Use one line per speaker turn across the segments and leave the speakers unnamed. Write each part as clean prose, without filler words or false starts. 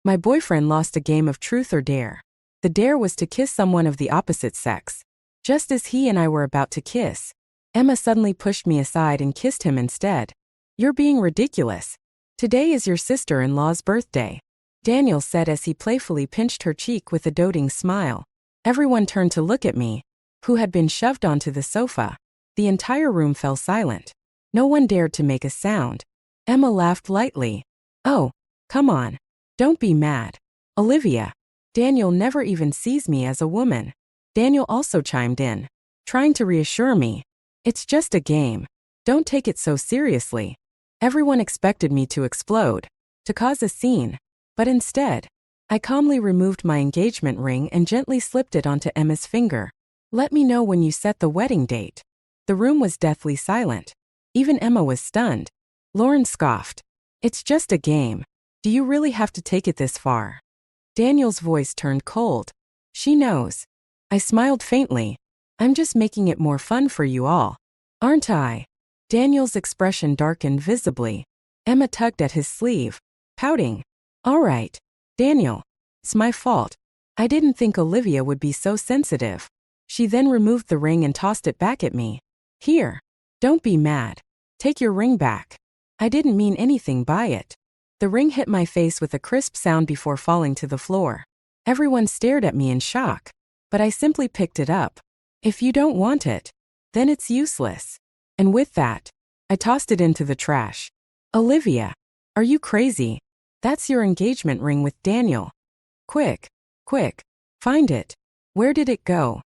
My boyfriend lost a game of truth or dare. The dare was to kiss someone of the opposite sex. Just as he and I were about to kiss, Emma suddenly pushed me aside and kissed him instead. You're being ridiculous. Today is your sister-in-law's birthday, Daniel said as he playfully pinched her cheek with a doting smile. Everyone turned to look at me, who had been shoved onto the sofa. The entire room fell silent. No one dared to make a sound. Emma laughed lightly. Oh, come on. Don't be mad, Olivia. Daniel never even sees me as a woman. Daniel also chimed in, trying to reassure me. It's just a game. Don't take it so seriously. Everyone expected me to explode, to cause a scene. But instead, I calmly removed my engagement ring and gently slipped it onto Emma's finger. Let me know when you set the wedding date. The room was deathly silent. Even Emma was stunned. Lauren scoffed. It's just a game. Do you really have to take it this far? Daniel's voice turned cold. She knows. I smiled faintly. I'm just making it more fun for you all, aren't I? Daniel's expression darkened visibly. Emma tugged at his sleeve, pouting. All right, Daniel. It's my fault. I didn't think Olivia would be so sensitive. She then removed the ring and tossed it back at me. Here. Don't be mad. Take your ring back. I didn't mean anything by it. The ring hit my face with a crisp sound before falling to the floor. Everyone stared at me in shock, but I simply picked it up. If you don't want it, then it's useless. And with that, I tossed it into the trash. Olivia, are you crazy? That's your engagement ring with Daniel. Quick, find it. Where did it go?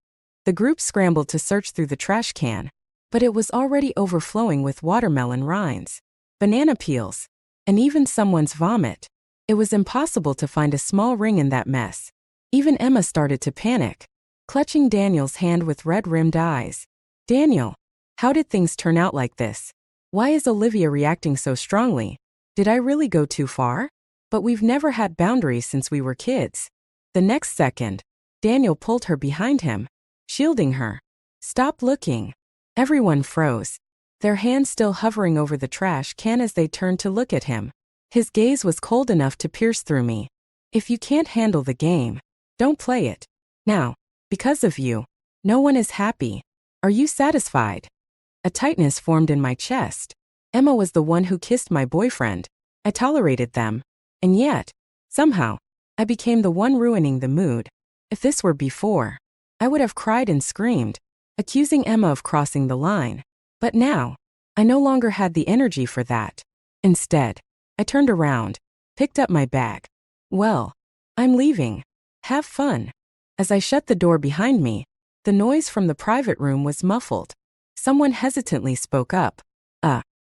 The group scrambled to search through the trash can, but it was already overflowing with watermelon rinds, banana peels, and even someone's vomit. It was impossible to find a small ring in that mess. Even Emma started to panic, clutching Daniel's hand with red-rimmed eyes. Daniel, how did things turn out like this? Why is Olivia reacting so strongly? Did I really go too far? But we've never had boundaries since we were kids. The next second, Daniel pulled her behind him, shielding her. Stop looking. Everyone froze, their hands still hovering over the trash can as they turned to look at him. His gaze was cold enough to pierce through me. If you can't handle the game, don't play it. Now, because of you, no one is happy. Are you satisfied? A tightness formed in my chest. Emma was the one who kissed my boyfriend. I tolerated them. And yet, somehow, I became the one ruining the mood. If this were before, I would have cried and screamed, accusing Emma of crossing the line. But now, I no longer had the energy for that. Instead, I turned around, picked up my bag. Well, I'm leaving. Have fun. As I shut the door behind me, the noise from the private room was muffled. Someone hesitantly spoke up.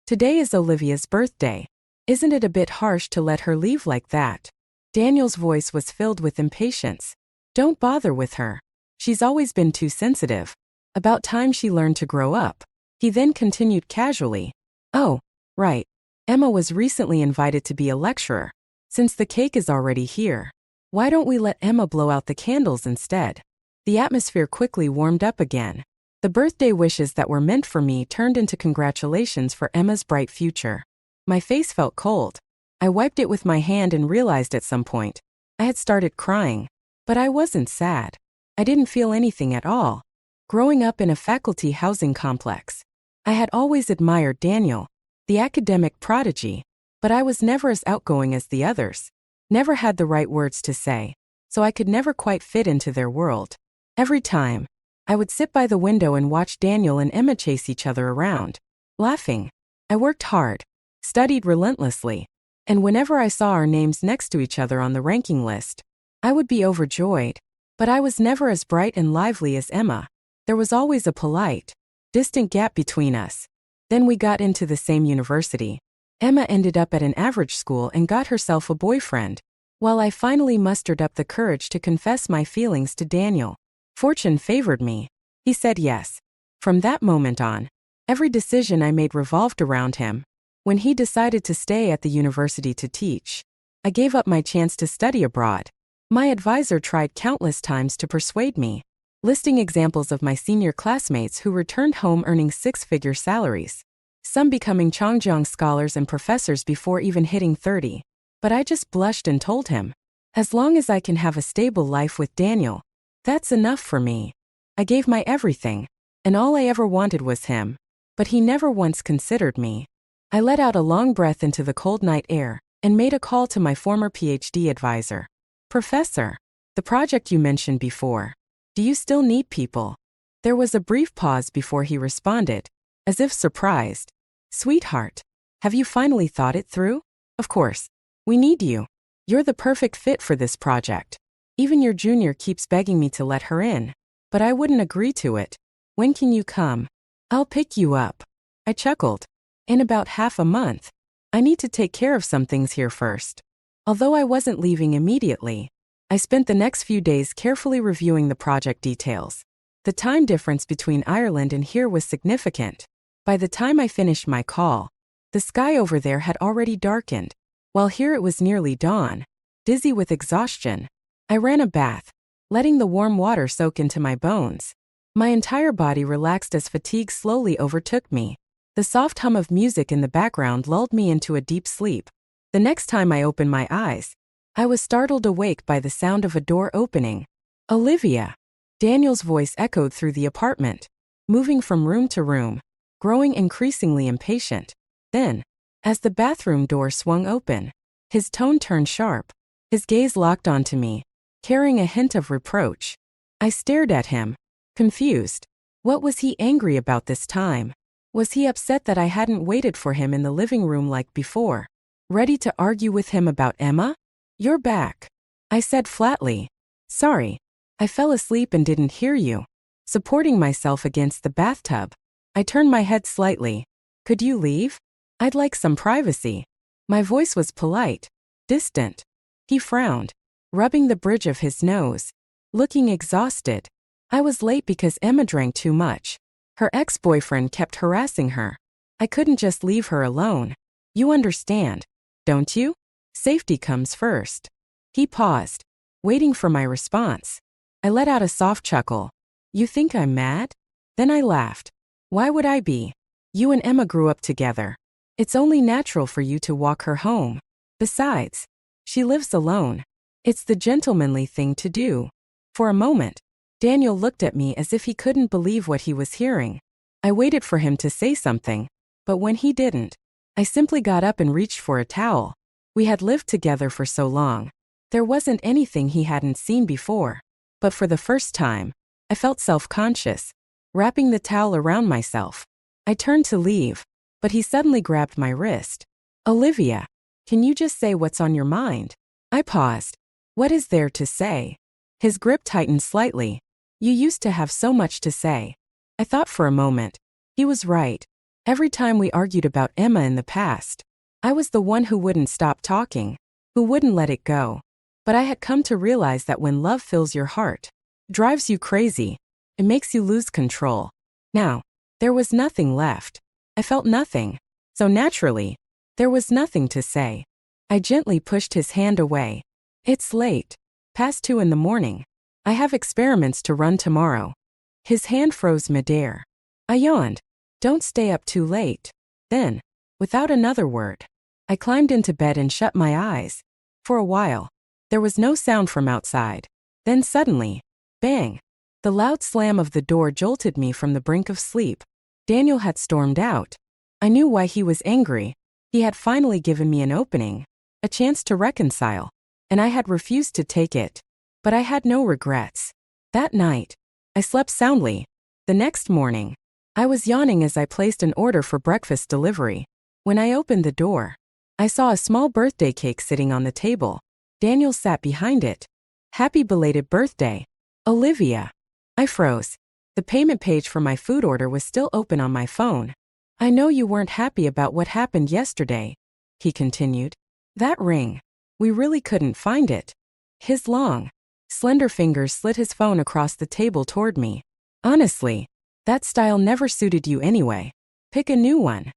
Today is Olivia's birthday. Isn't it a bit harsh to let her leave like that? Daniel's voice was filled with impatience. Don't bother with her. She's always been too sensitive. About time she learned to grow up. He then continued casually. Oh, right. Emma was recently invited to be a lecturer. Since the cake is already here, why don't we let Emma blow out the candles instead? The atmosphere quickly warmed up again. The birthday wishes that were meant for me turned into congratulations for Emma's bright future. My face felt cold. I wiped it with my hand and realized at some point I had started crying. But I wasn't sad. I didn't feel anything at all. Growing up in a faculty housing complex, I had always admired Daniel, the academic prodigy, but I was never as outgoing as the others. Never had the right words to say, so I could never quite fit into their world. Every time, I would sit by the window and watch Daniel and Emma chase each other around, laughing. I worked hard, studied relentlessly, and whenever I saw our names next to each other on the ranking list, I would be overjoyed. But I was never as bright and lively as Emma. There was always a polite, distant gap between us. Then we got into the same university. Emma ended up at an average school and got herself a boyfriend, while I finally mustered up the courage to confess my feelings to Daniel. Fortune favored me. He said yes. From that moment on, every decision I made revolved around him. When he decided to stay at the university to teach, I gave up my chance to study abroad. My advisor tried countless times to persuade me, listing examples of my senior classmates who returned home earning six-figure salaries, some becoming Chongjiang scholars and professors before even hitting 30. But I just blushed and told him, As long as I can have a stable life with Daniel, that's enough for me. I gave my everything, and all I ever wanted was him. But he never once considered me. I let out a long breath into the cold night air and made a call to my former PhD advisor. Professor, the project you mentioned before, do you still need people? There was a brief pause before he responded, as if surprised. Sweetheart, have you finally thought it through? Of course. We need you. You're the perfect fit for this project. Even your junior keeps begging me to let her in, but I wouldn't agree to it. When can you come? I'll pick you up. I chuckled. In about half a month. I need to take care of some things here first. Although I wasn't leaving immediately, I spent the next few days carefully reviewing the project details. The time difference between Ireland and here was significant. By the time I finished my call, the sky over there had already darkened, while here it was nearly dawn. Dizzy with exhaustion, I ran a bath, letting the warm water soak into my bones. My entire body relaxed as fatigue slowly overtook me. The soft hum of music in the background lulled me into a deep sleep. The next time I opened my eyes, I was startled awake by the sound of a door opening. Olivia! Daniel's voice echoed through the apartment, moving from room to room, growing increasingly impatient. Then, as the bathroom door swung open, his tone turned sharp. His gaze locked onto me, carrying a hint of reproach. I stared at him, confused. What was he angry about this time? Was he upset that I hadn't waited for him in the living room like before? Ready to argue with him about Emma? You're back, I said flatly. Sorry, I fell asleep and didn't hear you. Supporting myself against the bathtub, I turned my head slightly. Could you leave? I'd like some privacy. My voice was polite, distant. He frowned, rubbing the bridge of his nose, looking exhausted. I was late because Emma drank too much. Her ex-boyfriend kept harassing her. I couldn't just leave her alone. You understand, don't you? Safety comes first. He paused, waiting for my response. I let out a soft chuckle. You think I'm mad? Then I laughed. Why would I be? You and Emma grew up together. It's only natural for you to walk her home. Besides, she lives alone. It's the gentlemanly thing to do. For a moment, Daniel looked at me as if he couldn't believe what he was hearing. I waited for him to say something, but when he didn't, I simply got up and reached for a towel. We had lived together for so long. There wasn't anything he hadn't seen before. But for the first time, I felt self-conscious, wrapping the towel around myself. I turned to leave, but he suddenly grabbed my wrist. Olivia, can you just say what's on your mind? I paused. What is there to say? His grip tightened slightly. You used to have so much to say. I thought for a moment. He was right. Every time we argued about Emma in the past, I was the one who wouldn't stop talking, who wouldn't let it go. But I had come to realize that when love fills your heart, drives you crazy, it makes you lose control. Now, there was nothing left. I felt nothing. So naturally, there was nothing to say. I gently pushed his hand away. It's late. Past 2 a.m. I have experiments to run tomorrow. His hand froze midair. I yawned. Don't stay up too late. Then, without another word, I climbed into bed and shut my eyes. For a while, there was no sound from outside. Then suddenly, bang! The loud slam of the door jolted me from the brink of sleep. Daniel had stormed out. I knew why he was angry. He had finally given me an opening, a chance to reconcile, and I had refused to take it. But I had no regrets. That night, I slept soundly. The next morning, I was yawning as I placed an order for breakfast delivery. When I opened the door, I saw a small birthday cake sitting on the table. Daniel sat behind it. Happy belated birthday, Olivia. I froze. The payment page for my food order was still open on my phone. I know you weren't happy about what happened yesterday, he continued. That ring. We really couldn't find it. His long, slender fingers slid his phone across the table toward me. Honestly, that style never suited you anyway. Pick a new one.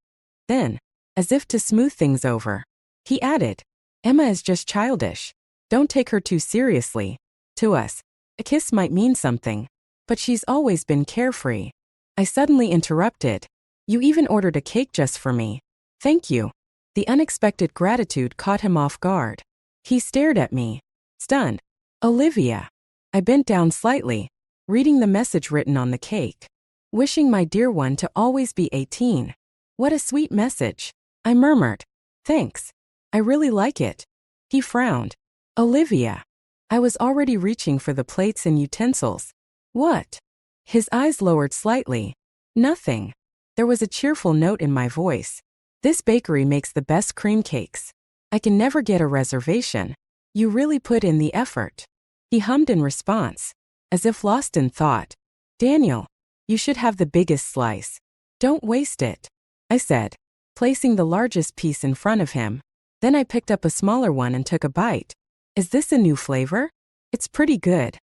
Then, as if to smooth things over, he added, Emma is just childish. Don't take her too seriously. To us, a kiss might mean something, but she's always been carefree. I suddenly interrupted. You even ordered a cake just for me. Thank you. The unexpected gratitude caught him off guard. He stared at me. Stunned. Olivia. I bent down slightly, reading the message written on the cake. Wishing my dear one to always be 18. What a sweet message. I murmured. Thanks. I really like it. He frowned. Olivia. I was already reaching for the plates and utensils. What? His eyes lowered slightly. Nothing. There was a cheerful note in my voice. This bakery makes the best cream cakes. I can never get a reservation. You really put in the effort. He hummed in response, as if lost in thought. Daniel, you should have the biggest slice. Don't waste it, I said, placing the largest piece in front of him. Then I picked up a smaller one and took a bite. Is this a new flavor? It's pretty good.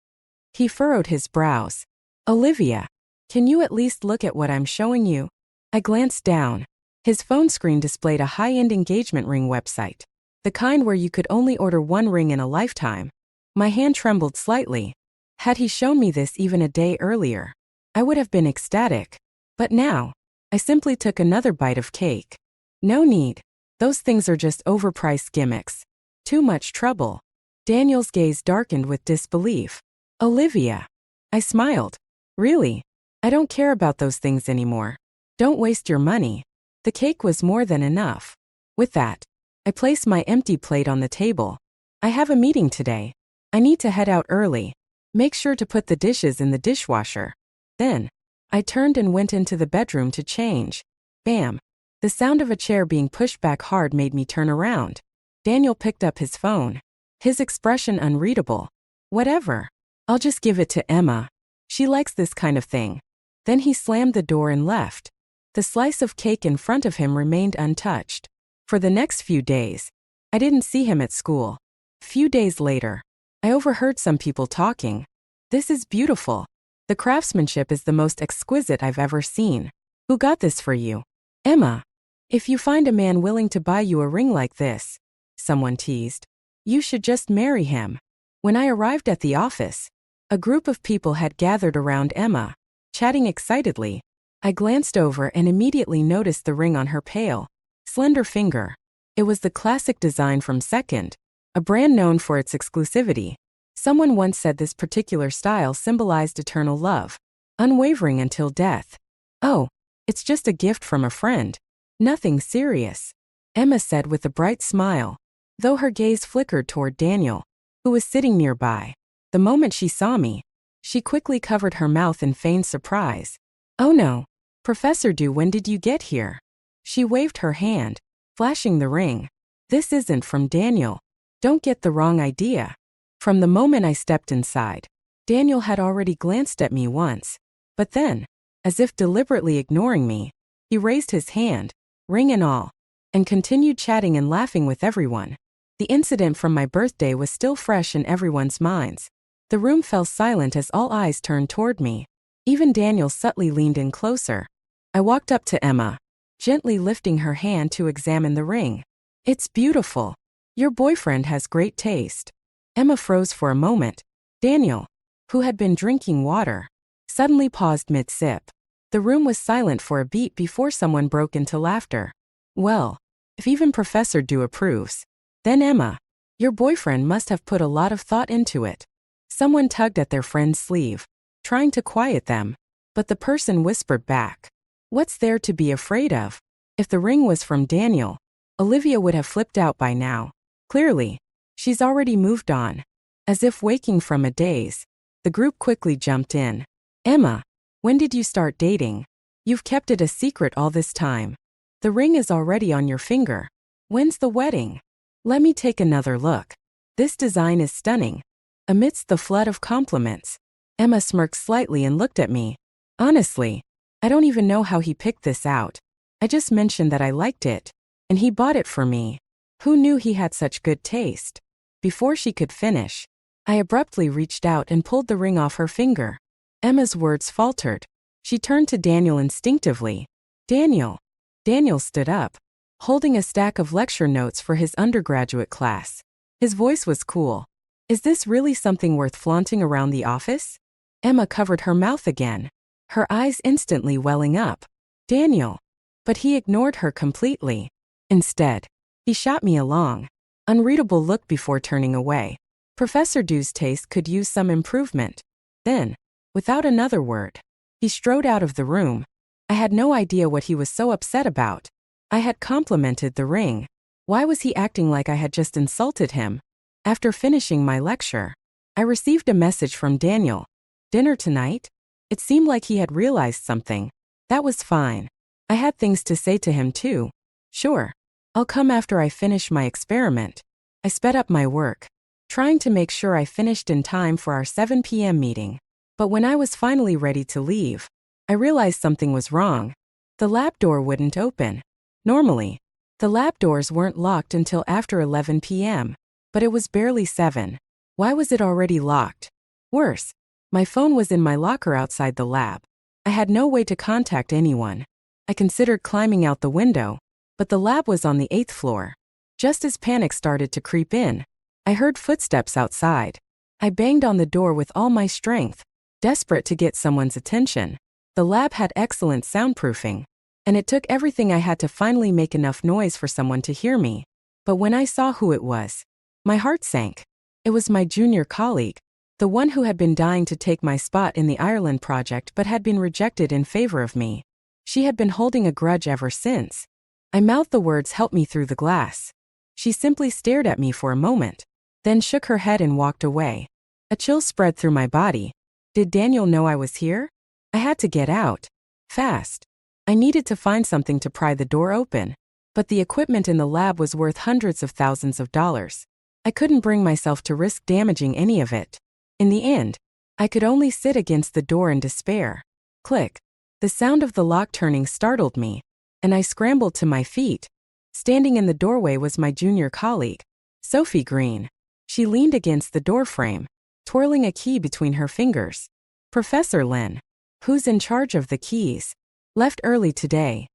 He furrowed his brows. Olivia, can you at least look at what I'm showing you? I glanced down. His phone screen displayed a high-end engagement ring website, the kind where you could only order one ring in a lifetime. My hand trembled slightly. Had he shown me this even a day earlier, I would have been ecstatic. But now, I simply took another bite of cake. No need. Those things are just overpriced gimmicks. Too much trouble. Daniel's gaze darkened with disbelief. Olivia. I smiled. Really? I don't care about those things anymore. Don't waste your money. The cake was more than enough. With that, I placed my empty plate on the table. I have a meeting today. I need to head out early. Make sure to put the dishes in the dishwasher. Then, I turned and went into the bedroom to change. Bam! The sound of a chair being pushed back hard made me turn around. Daniel picked up his phone. His expression unreadable. Whatever. I'll just give it to Emma. She likes this kind of thing. Then he slammed the door and left. The slice of cake in front of him remained untouched. For the next few days, I didn't see him at school. Few days later, I overheard some people talking. This is beautiful. The craftsmanship is the most exquisite I've ever seen. Who got this for you? Emma. If you find a man willing to buy you a ring like this, someone teased, you should just marry him. When I arrived at the office, a group of people had gathered around Emma, chatting excitedly. I glanced over and immediately noticed the ring on her pale, slender finger. It was the classic design from Second, a brand known for its exclusivity. Someone once said this particular style symbolized eternal love, unwavering until death. Oh, it's just a gift from a friend. Nothing serious, Emma said with a bright smile, though her gaze flickered toward Daniel, who was sitting nearby. The moment she saw me, she quickly covered her mouth in feigned surprise. Oh no, Professor Du, when did you get here? She waved her hand, flashing the ring. This isn't from Daniel. Don't get the wrong idea. From the moment I stepped inside, Daniel had already glanced at me once. But then, as if deliberately ignoring me, he raised his hand, ring and all, and continued chatting and laughing with everyone. The incident from my birthday was still fresh in everyone's minds. The room fell silent as all eyes turned toward me. Even Daniel subtly leaned in closer. I walked up to Emma, gently lifting her hand to examine the ring. It's beautiful. Your boyfriend has great taste. Emma froze for a moment. Daniel, who had been drinking water, suddenly paused mid-sip. The room was silent for a beat before someone broke into laughter. Well, if even Professor Du approves, then Emma, your boyfriend must have put a lot of thought into it. Someone tugged at their friend's sleeve, trying to quiet them, but the person whispered back. What's there to be afraid of? If the ring was from Daniel, Olivia would have flipped out by now. Clearly, she's already moved on. As if waking from a daze, the group quickly jumped in. Emma, when did you start dating? You've kept it a secret all this time. The ring is already on your finger. When's the wedding? Let me take another look. This design is stunning. Amidst the flood of compliments, Emma smirked slightly and looked at me. Honestly, I don't even know how he picked this out. I just mentioned that I liked it, and he bought it for me. Who knew he had such good taste? Before she could finish, I abruptly reached out and pulled the ring off her finger. Emma's words faltered. She turned to Daniel instinctively. Daniel. Daniel stood up, holding a stack of lecture notes for his undergraduate class. His voice was cool. Is this really something worth flaunting around the office? Emma covered her mouth again, her eyes instantly welling up. Daniel. But he ignored her completely. Instead, he shot me a long, unreadable look before turning away. Professor Dew's taste could use some improvement. Then, without another word, he strode out of the room. I had no idea what he was so upset about. I had complimented the ring. Why was he acting like I had just insulted him? After finishing my lecture, I received a message from Daniel. Dinner tonight? It seemed like he had realized something. That was fine. I had things to say to him too. Sure. I'll come after I finish my experiment. I sped up my work, trying to make sure I finished in time for our 7 p.m. meeting. But when I was finally ready to leave, I realized something was wrong. The lab door wouldn't open. Normally, the lab doors weren't locked until after 11 p.m., but it was barely 7. Why was it already locked? Worse, my phone was in my locker outside the lab. I had no way to contact anyone. I considered climbing out the window, but the lab was on the 8th floor. Just as panic started to creep in, I heard footsteps outside. I banged on the door with all my strength, desperate to get someone's attention. The lab had excellent soundproofing, and it took everything I had to finally make enough noise for someone to hear me. But when I saw who it was, my heart sank. It was my junior colleague, the one who had been dying to take my spot in the Ireland project but had been rejected in favor of me. She had been holding a grudge ever since. I mouthed the words, "Help me," through the glass. She simply stared at me for a moment, then shook her head and walked away. A chill spread through my body. Did Daniel know I was here? I had to get out. Fast. I needed to find something to pry the door open, but the equipment in the lab was worth hundreds of thousands of dollars. I couldn't bring myself to risk damaging any of it. In the end, I could only sit against the door in despair. Click. The sound of the lock turning startled me, and I scrambled to my feet. Standing in the doorway was my junior colleague, Sophie Green. She leaned against the doorframe, twirling a key between her fingers. "Professor Lin, who's in charge of the keys, left early today,"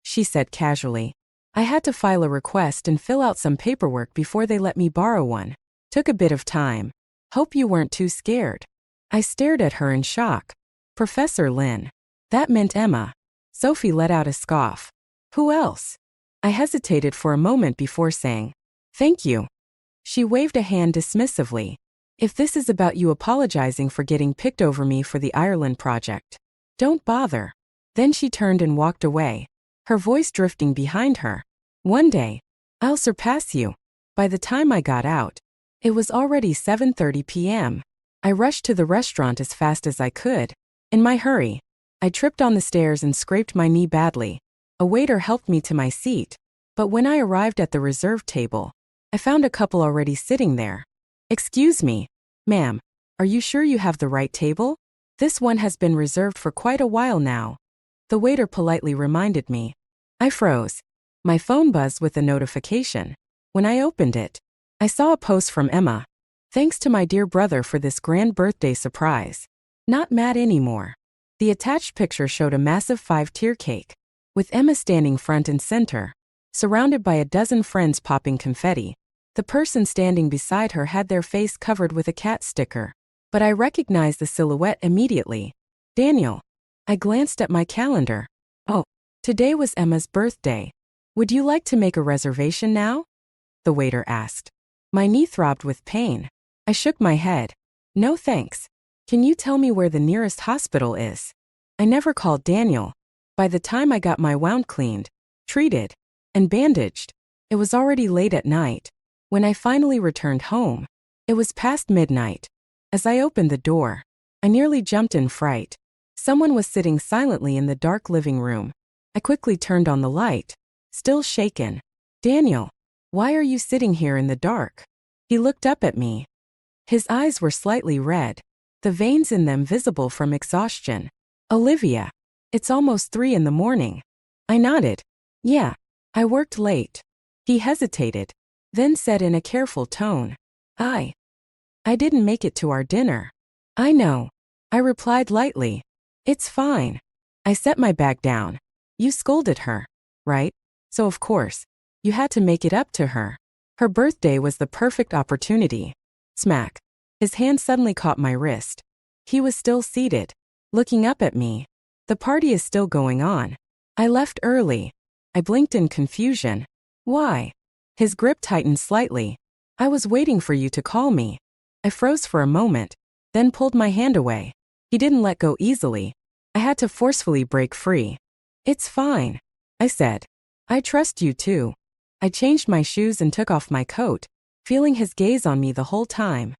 she said casually. I had to file a request and fill out some paperwork before they let me borrow one. Took a bit of time. Hope you weren't too scared. I stared at her in shock. Professor Lin. That meant Emma. Sophie let out a scoff. Who else? I hesitated for a moment before saying, "Thank you." She waved a hand dismissively. "If this is about you apologizing for getting picked over me for the Ireland project, don't bother." Then she turned and walked away, her voice drifting behind her. "One day, I'll surpass you." By the time I got out, it was already 7:30 p.m. I rushed to the restaurant as fast as I could. In my hurry, I tripped on the stairs and scraped my knee badly. A waiter helped me to my seat, but when I arrived at the reserved table, I found a couple already sitting there. "Excuse me, ma'am, are you sure you have the right table? This one has been reserved for quite a while now," the waiter politely reminded me. I froze. My phone buzzed with a notification. When I opened it, I saw a post from Emma. "Thanks to my dear brother for this grand birthday surprise. Not mad anymore." The attached picture showed a massive 5-tier cake, with Emma standing front and center, surrounded by a dozen friends popping confetti. The person standing beside her had their face covered with a cat sticker, but I recognized the silhouette immediately. Daniel. I glanced at my calendar. Oh, today was Emma's birthday. "Would you like to make a reservation now?" the waiter asked. My knee throbbed with pain. I shook my head. "No thanks. Can you tell me where the nearest hospital is?" I never called Daniel. By the time I got my wound cleaned, treated, and bandaged, it was already late at night. When I finally returned home, it was past midnight. As I opened the door, I nearly jumped in fright. Someone was sitting silently in the dark living room. I quickly turned on the light, still shaken. "Daniel, why are you sitting here in the dark?" He looked up at me. His eyes were slightly red, the veins in them visible from exhaustion. "Olivia, it's almost 3 in the morning." I nodded. "Yeah, I worked late." He hesitated, then said in a careful tone, I didn't make it to our dinner." "I know," I replied lightly. "It's fine." I set my bag down. "You scolded her, right? So of course, you had to make it up to her. Her birthday was the perfect opportunity." Smack. His hand suddenly caught my wrist. He was still seated, looking up at me. "The party is still going on. I left early." I blinked in confusion. "Why?" His grip tightened slightly. "I was waiting for you to call me." I froze for a moment, then pulled my hand away. He didn't let go easily. I had to forcefully break free. It's fine, I said. I trust you too. I changed my shoes and took off my coat, feeling his gaze on me the whole time.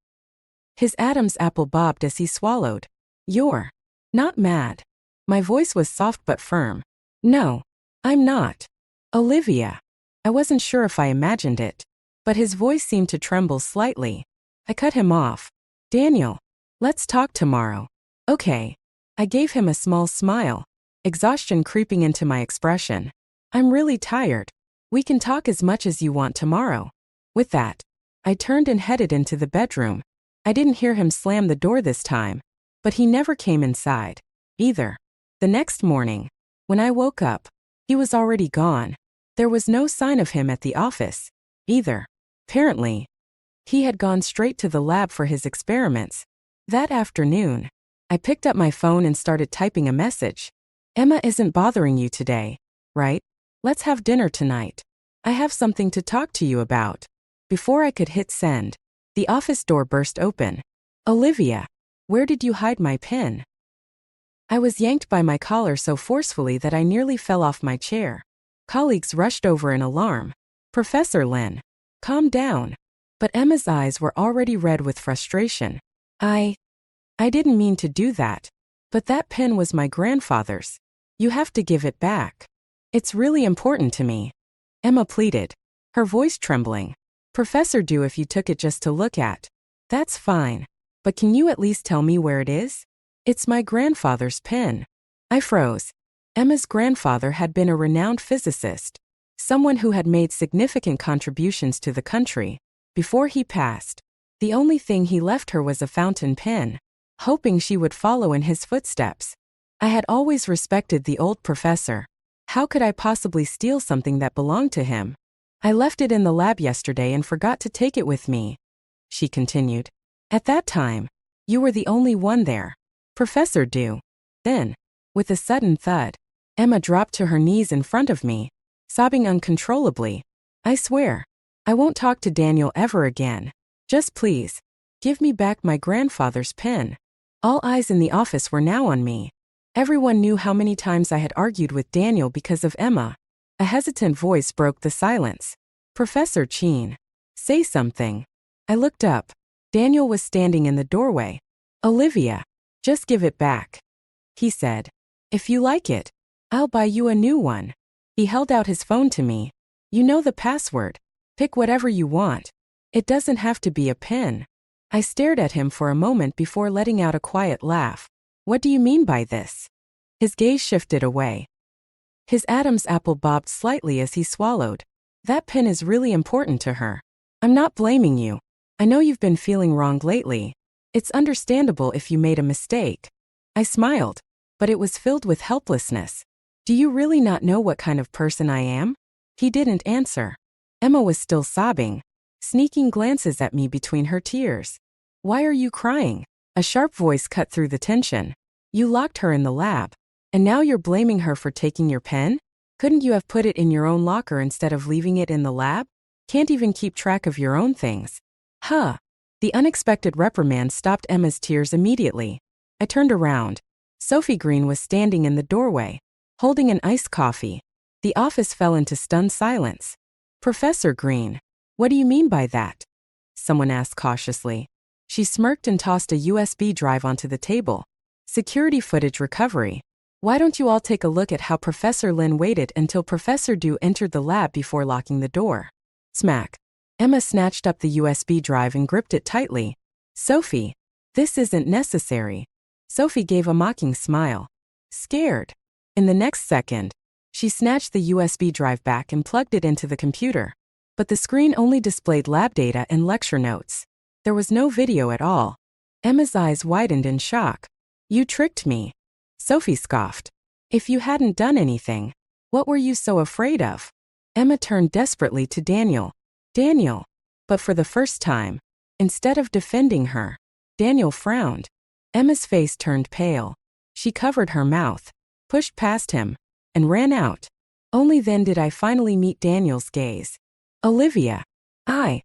His Adam's apple bobbed as he swallowed. You're not mad. My voice was soft but firm. No, I'm not. Olivia. I wasn't sure if I imagined it, but his voice seemed to tremble slightly. I cut him off. Daniel, let's talk tomorrow. Okay. I gave him a small smile, exhaustion creeping into my expression. I'm really tired. We can talk as much as you want tomorrow. With that, I turned and headed into the bedroom. I didn't hear him slam the door this time, but he never came inside, either. The next morning, when I woke up, he was already gone. There was no sign of him at the office, either. Apparently, he had gone straight to the lab for his experiments. That afternoon, I picked up my phone and started typing a message. Emma isn't bothering you today, right? Let's have dinner tonight. I have something to talk to you about. Before I could hit send, the office door burst open. Olivia, where did you hide my pen? I was yanked by my collar so forcefully that I nearly fell off my chair. Colleagues rushed over in alarm. Professor Lin, calm down. But Emma's eyes were already red with frustration. I didn't mean to do that. But that pen was my grandfather's. You have to give it back. It's really important to me. Emma pleaded, her voice trembling. Professor, do if you took it just to look at. That's fine. But can you at least tell me where it is? It's my grandfather's pen. I froze. Emma's grandfather had been a renowned physicist, someone who had made significant contributions to the country. Before he passed, the only thing he left her was a fountain pen, hoping she would follow in his footsteps. I had always respected the old professor. How could I possibly steal something that belonged to him? I left it in the lab yesterday and forgot to take it with me, she continued. At that time, you were the only one there. Professor Du. Then, with a sudden thud, Emma dropped to her knees in front of me, sobbing uncontrollably. I swear, I won't talk to Daniel ever again. Just please, give me back my grandfather's pen. All eyes in the office were now on me. Everyone knew how many times I had argued with Daniel because of Emma. A hesitant voice broke the silence. Professor Chin, say something. I looked up. Daniel was standing in the doorway. Olivia, just give it back, he said. If you like it, I'll buy you a new one. He held out his phone to me. You know the password. Pick whatever you want. It doesn't have to be a pen. I stared at him for a moment before letting out a quiet laugh. What do you mean by this? His gaze shifted away. His Adam's apple bobbed slightly as he swallowed. That pen is really important to her. I'm not blaming you. I know you've been feeling wrong lately. It's understandable if you made a mistake. I smiled, but it was filled with helplessness. Do you really not know what kind of person I am? He didn't answer. Emma was still sobbing, sneaking glances at me between her tears. Why are you crying? A sharp voice cut through the tension. You locked her in the lab, and now you're blaming her for taking your pen? Couldn't you have put it in your own locker instead of leaving it in the lab? Can't even keep track of your own things. Huh. The unexpected reprimand stopped Emma's tears immediately. I turned around. Sophie Green was standing in the doorway, holding an iced coffee. The office fell into stunned silence. Professor Green, what do you mean by that? Someone asked cautiously. She smirked and tossed a USB drive onto the table. Security footage recovery. Why don't you all take a look at how Professor Lin waited until Professor Du entered the lab before locking the door? Smack. Emma snatched up the USB drive and gripped it tightly. Sophie, this isn't necessary. Sophie gave a mocking smile. Scared. In the next second, she snatched the USB drive back and plugged it into the computer. But the screen only displayed lab data and lecture notes. There was no video at all. Emma's eyes widened in shock. You tricked me. Sophie scoffed. If you hadn't done anything, what were you so afraid of? Emma turned desperately to Daniel. Daniel. But for the first time, instead of defending her, Daniel frowned. Emma's face turned pale. She covered her mouth, pushed past him, and ran out. Only then did I finally meet Daniel's gaze. Olivia. I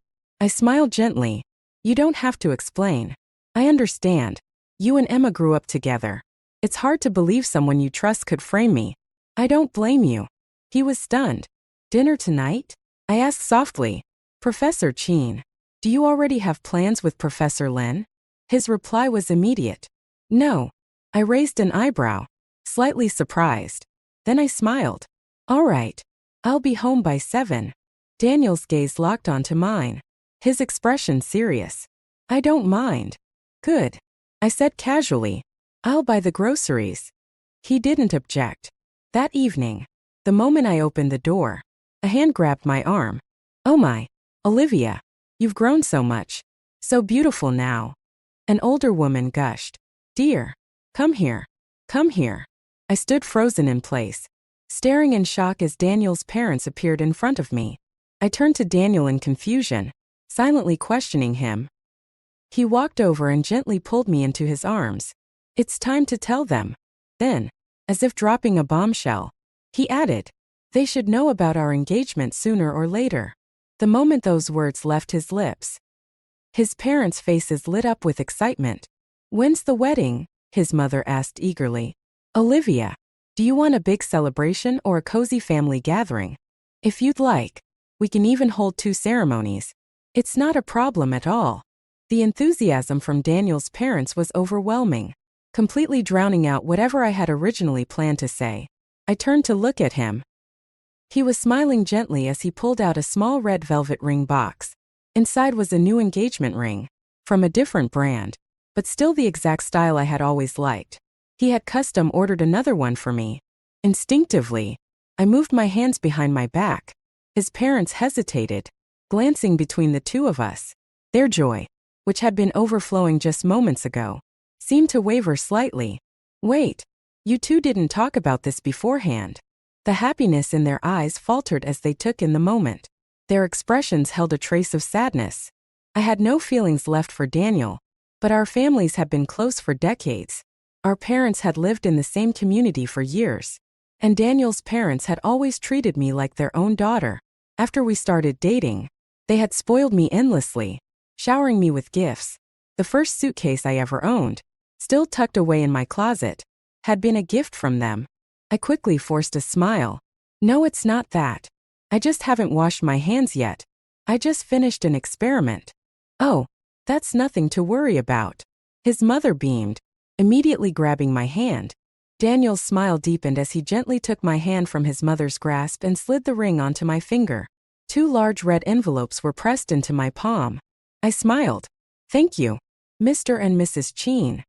smiled gently. You don't have to explain. I understand. You and Emma grew up together. It's hard to believe someone you trust could frame me. I don't blame you. He was stunned. Dinner tonight? I asked softly. Professor Cheen, do you already have plans with Professor Lin? His reply was immediate. No. I raised an eyebrow, slightly surprised. Then I smiled. All right. I'll be home by 7. Daniel's gaze locked onto mine. His expression serious. I don't mind. Good. I said casually. I'll buy the groceries. He didn't object. That evening, the moment I opened the door, a hand grabbed my arm. Oh my, Olivia, you've grown so much. So beautiful now. An older woman gushed. Dear, come here. Come here. I stood frozen in place, staring in shock as Daniel's parents appeared in front of me. I turned to Daniel in confusion, silently questioning him. He walked over and gently pulled me into his arms. It's time to tell them. Then, as if dropping a bombshell, he added, they should know about our engagement sooner or later. The moment those words left his lips, his parents' faces lit up with excitement. When's the wedding? His mother asked eagerly. Olivia, do you want a big celebration or a cozy family gathering? If you'd like, we can even hold 2 ceremonies. It's not a problem at all. The enthusiasm from Daniel's parents was overwhelming, completely drowning out whatever I had originally planned to say. I turned to look at him. He was smiling gently as he pulled out a small red velvet ring box. Inside was a new engagement ring, from a different brand, but still the exact style I had always liked. He had custom ordered another one for me. Instinctively, I moved my hands behind my back. His parents hesitated, glancing between the two of us. Their joy, which had been overflowing just moments ago, seemed to waver slightly. Wait, you two didn't talk about this beforehand. The happiness in their eyes faltered as they took in the moment. Their expressions held a trace of sadness. I had no feelings left for Daniel, but our families had been close for decades. Our parents had lived in the same community for years, and Daniel's parents had always treated me like their own daughter. After we started dating, they had spoiled me endlessly, showering me with gifts. The first suitcase I ever owned, still tucked away in my closet, had been a gift from them. I quickly forced a smile. No, it's not that. I just haven't washed my hands yet. I just finished an experiment. Oh, that's nothing to worry about. His mother beamed, immediately grabbing my hand. Daniel's smile deepened as he gently took my hand from his mother's grasp and slid the ring onto my finger. 2 large red envelopes were pressed into my palm. I smiled. Thank you, Mr. and Mrs. Cheen.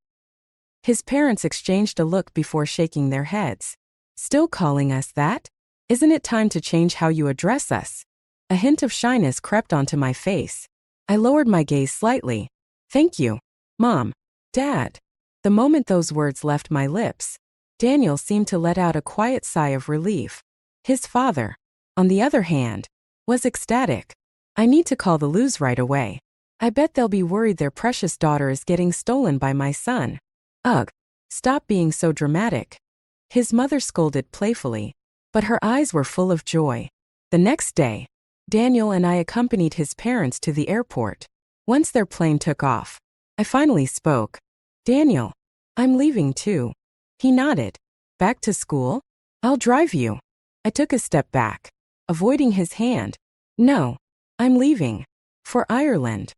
His parents exchanged a look before shaking their heads. Still calling us that? Isn't it time to change how you address us? A hint of shyness crept onto my face. I lowered my gaze slightly. Thank you, Mom, Dad. The moment those words left my lips, Daniel seemed to let out a quiet sigh of relief. His father, on the other hand, was ecstatic. I need to call the Lus right away. I bet they'll be worried their precious daughter is getting stolen by my son. Ugh, stop being so dramatic. His mother scolded playfully, but her eyes were full of joy. The next day, Daniel and I accompanied his parents to the airport. Once their plane took off, I finally spoke. Daniel, I'm leaving too. He nodded. Back to school? I'll drive you. I took a step back, avoiding his hand. No, I'm leaving. For Ireland.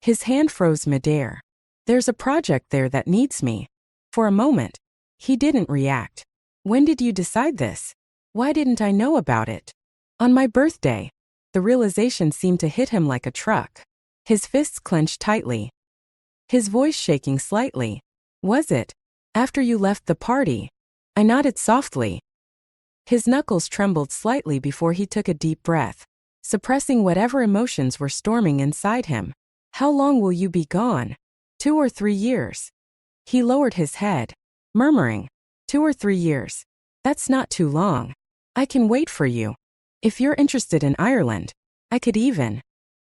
His hand froze midair. There's a project there that needs me. For a moment, he didn't react. When did you decide this? Why didn't I know about it? On my birthday. The realization seemed to hit him like a truck. His fists clenched tightly, his voice shaking slightly. Was it? After you left the party? I nodded softly. His knuckles trembled slightly before he took a deep breath, suppressing whatever emotions were storming inside him. How long will you be gone? 2 or 3 years. He lowered his head, murmuring, 2 or 3 years. That's not too long. I can wait for you. If you're interested in Ireland, I could even.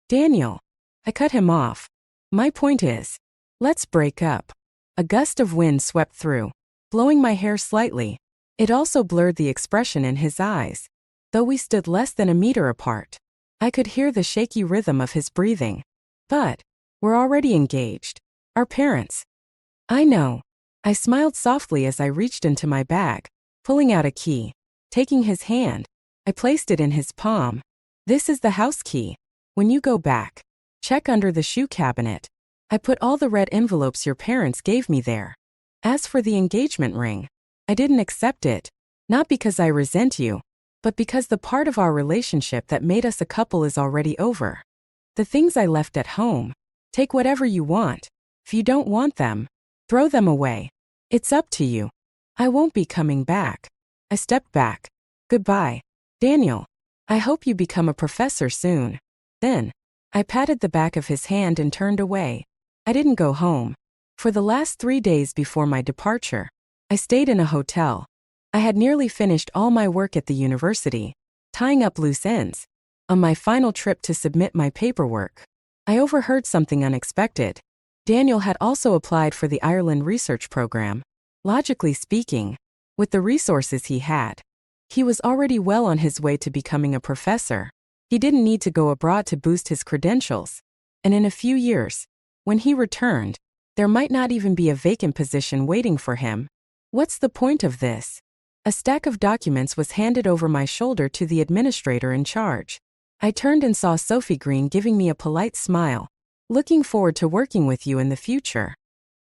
Daniel. I cut him off. My point is, let's break up. A gust of wind swept through, blowing my hair slightly. It also blurred the expression in his eyes. Though we stood less than a meter apart, I could hear the shaky rhythm of his breathing. But We're already engaged. Our parents. I know. I smiled softly as I reached into my bag, pulling out a key. Taking his hand, I placed it in his palm. This is the house key. When you go back, check under the shoe cabinet. I put all the red envelopes your parents gave me there. As for the engagement ring, I didn't accept it, not because I resent you, but because the part of our relationship that made us a couple is already over. The things I left at home, take whatever you want. If you don't want them, throw them away. It's up to you. I won't be coming back. I stepped back. Goodbye, Daniel. I hope you become a professor soon. Then, I patted the back of his hand and turned away. I didn't go home. For the last 3 days before my departure, I stayed in a hotel. I had nearly finished all my work at the university, tying up loose ends. On my final trip to submit my paperwork, I overheard something unexpected. Daniel had also applied for the Ireland research program. Logically speaking, with the resources he had, he was already well on his way to becoming a professor. He didn't need to go abroad to boost his credentials. And in a few years, when he returned, there might not even be a vacant position waiting for him. What's the point of this? A stack of documents was handed over my shoulder to the administrator in charge. I turned and saw Sophie Green giving me a polite smile. Looking forward to working with you in the future.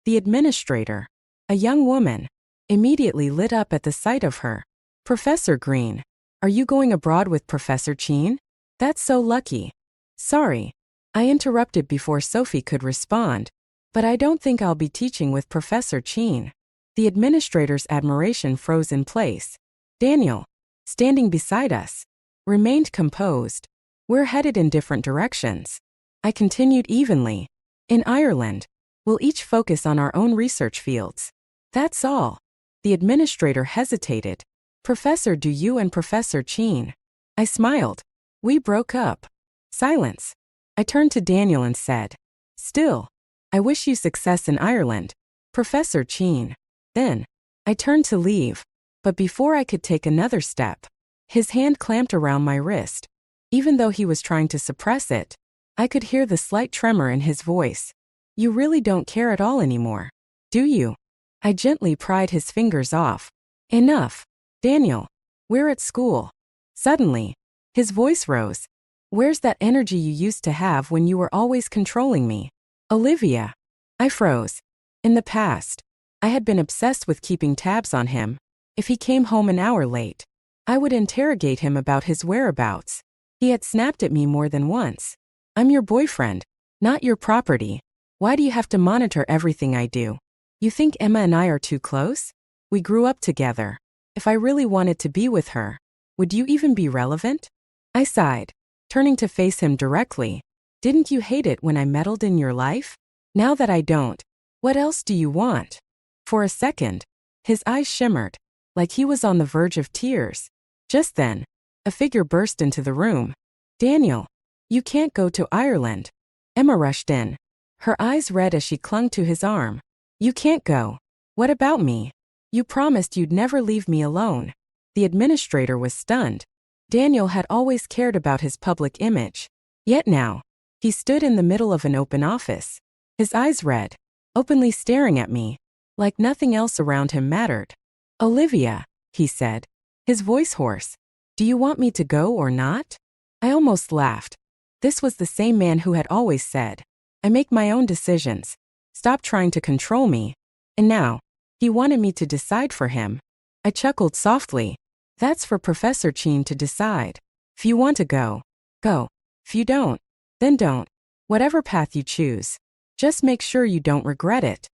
The administrator, a young woman, immediately lit up at the sight of her. Professor Green, are you going abroad with Professor Cheen? That's so lucky. Sorry, I interrupted before Sophie could respond, but I don't think I'll be teaching with Professor Cheen. The administrator's admiration froze in place. Daniel, standing beside us, remained composed. We're headed in different directions. I continued evenly. In Ireland, we'll each focus on our own research fields. That's all. The administrator hesitated. Professor, do you and Professor Cheen? I smiled. We broke up. Silence. I turned to Daniel and said, still, I wish you success in Ireland, Professor Cheen. Then, I turned to leave, but before I could take another step, his hand clamped around my wrist. Even though he was trying to suppress it, I could hear the slight tremor in his voice. You really don't care at all anymore, do you? I gently pried his fingers off. Enough. Daniel, we're at school. Suddenly, his voice rose. Where's that energy you used to have when you were always controlling me? Olivia. I froze. In the past, I had been obsessed with keeping tabs on him. If he came home an hour late, I would interrogate him about his whereabouts. He had snapped at me more than once. I'm your boyfriend, not your property. Why do you have to monitor everything I do? You think Emma and I are too close? We grew up together. If I really wanted to be with her, would you even be relevant? I sighed, turning to face him directly. Didn't you hate it when I meddled in your life? Now that I don't, what else do you want? For a second, his eyes shimmered, like he was on the verge of tears. Just then, a figure burst into the room. Daniel, you can't go to Ireland. Emma rushed in, her eyes red as she clung to his arm. You can't go. What about me? You promised you'd never leave me alone. The administrator was stunned. Daniel had always cared about his public image. Yet now, he stood in the middle of an open office, his eyes red, openly staring at me, like nothing else around him mattered. Olivia, he said, his voice hoarse. Do you want me to go or not? I almost laughed. This was the same man who had always said, I make my own decisions. Stop trying to control me. And now, he wanted me to decide for him. I chuckled softly. That's for Professor Cheen to decide. If you want to go, go. If you don't, then don't. Whatever path you choose, just make sure you don't regret it.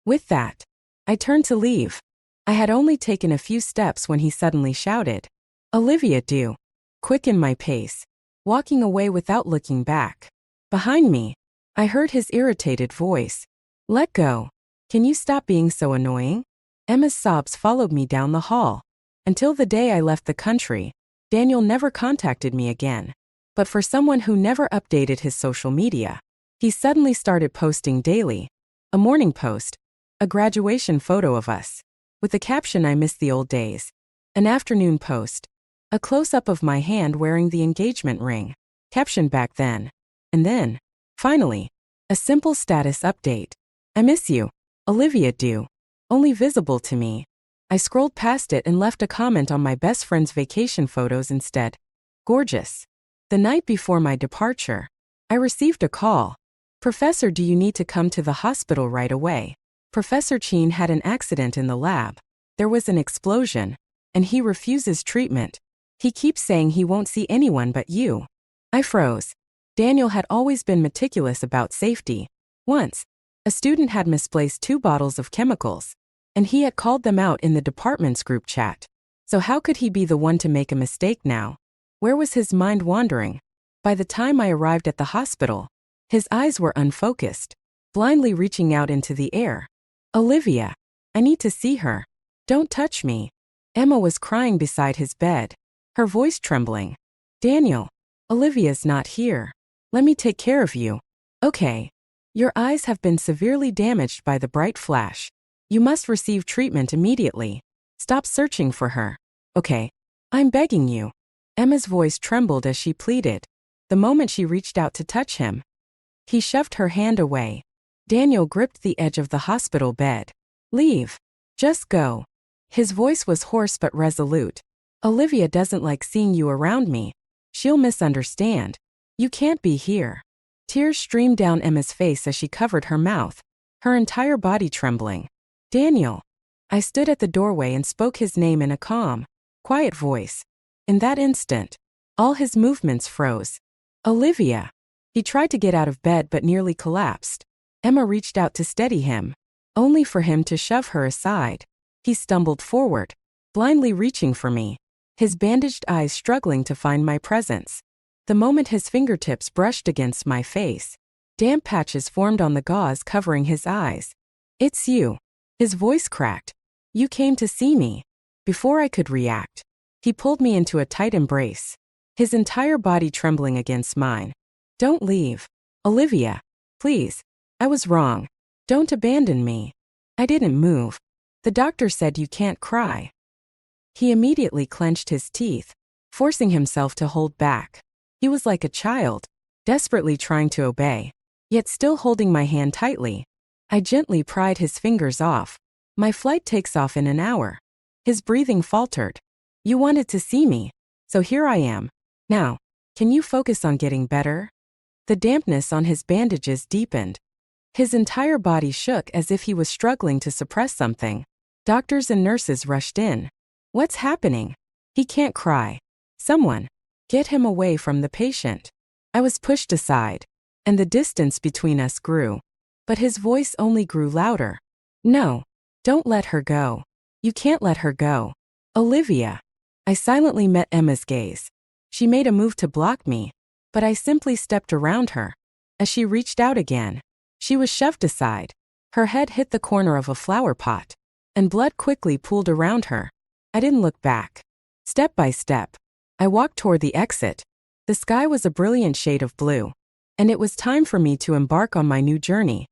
With that, I turned to leave. I had only taken a few steps when he suddenly shouted, Olivia, do. Quicken my pace, walking away without looking back. Behind me, I heard his irritated voice. Let go. Can you stop being so annoying? Emma's sobs followed me down the hall. Until the day I left the country, Daniel never contacted me again. But for someone who never updated his social media, he suddenly started posting daily. A morning post, a graduation photo of us, with the caption I miss the old days. An afternoon post, a close-up of my hand wearing the engagement ring, captioned back then. And then, finally, A simple status update. I miss you. Olivia do. Only visible to me. I scrolled past it and left a comment on my best friend's vacation photos instead. Gorgeous. The night before my departure, I received a call. Professor, do you need to come to the hospital right away? Professor Cheen had an accident in the lab. There was an explosion, and he refuses treatment. He keeps saying he won't see anyone but you. I froze. Daniel had always been meticulous about safety. Once, a student had misplaced 2 bottles of chemicals, and he had called them out in the department's group chat. So how could he be the one to make a mistake now? Where was his mind wandering? By the time I arrived at the hospital, his eyes were unfocused, blindly reaching out into the air. Olivia, I need to see her. Don't touch me. Emma was crying beside his bed, her voice trembling. Daniel, Olivia's not here. Let me take care of you. Okay. Your eyes have been severely damaged by the bright flash. You must receive treatment immediately. Stop searching for her. Okay. I'm begging you. Emma's voice trembled as she pleaded. The moment she reached out to touch him, he shoved her hand away. Daniel gripped the edge of the hospital bed. Leave. Just go. His voice was hoarse but resolute. Olivia doesn't like seeing you around me. She'll misunderstand. You can't be here. Tears streamed down Emma's face as she covered her mouth, her entire body trembling. Daniel. I stood at the doorway and spoke his name in a calm, quiet voice. In that instant, all his movements froze. Olivia. He tried to get out of bed but nearly collapsed. Emma reached out to steady him, only for him to shove her aside. He stumbled forward, blindly reaching for me, his bandaged eyes struggling to find my presence. The moment his fingertips brushed against my face, damp patches formed on the gauze covering his eyes. It's you. His voice cracked. You came to see me. Before I could react, he pulled me into a tight embrace, his entire body trembling against mine. Don't leave. Olivia. Please. I was wrong. Don't abandon me. I didn't move. The doctor said you can't cry. He immediately clenched his teeth, forcing himself to hold back. He was like a child, desperately trying to obey, yet still holding my hand tightly. I gently pried his fingers off. My flight takes off in an hour. His breathing faltered. You wanted to see me, so here I am. Now, can you focus on getting better? The dampness on his bandages deepened. His entire body shook as if he was struggling to suppress something. Doctors and nurses rushed in. What's happening? He can't cry. Someone, get him away from the patient. I was pushed aside, and the distance between us grew. But his voice only grew louder. No, don't let her go. You can't let her go. Olivia. I silently met Emma's gaze. She made a move to block me, but I simply stepped around her. As she reached out again, she was shoved aside. Her head hit the corner of a flower pot, and blood quickly pooled around her. I didn't look back. Step by step, I walked toward the exit. The sky was a brilliant shade of blue, and it was time for me to embark on my new journey.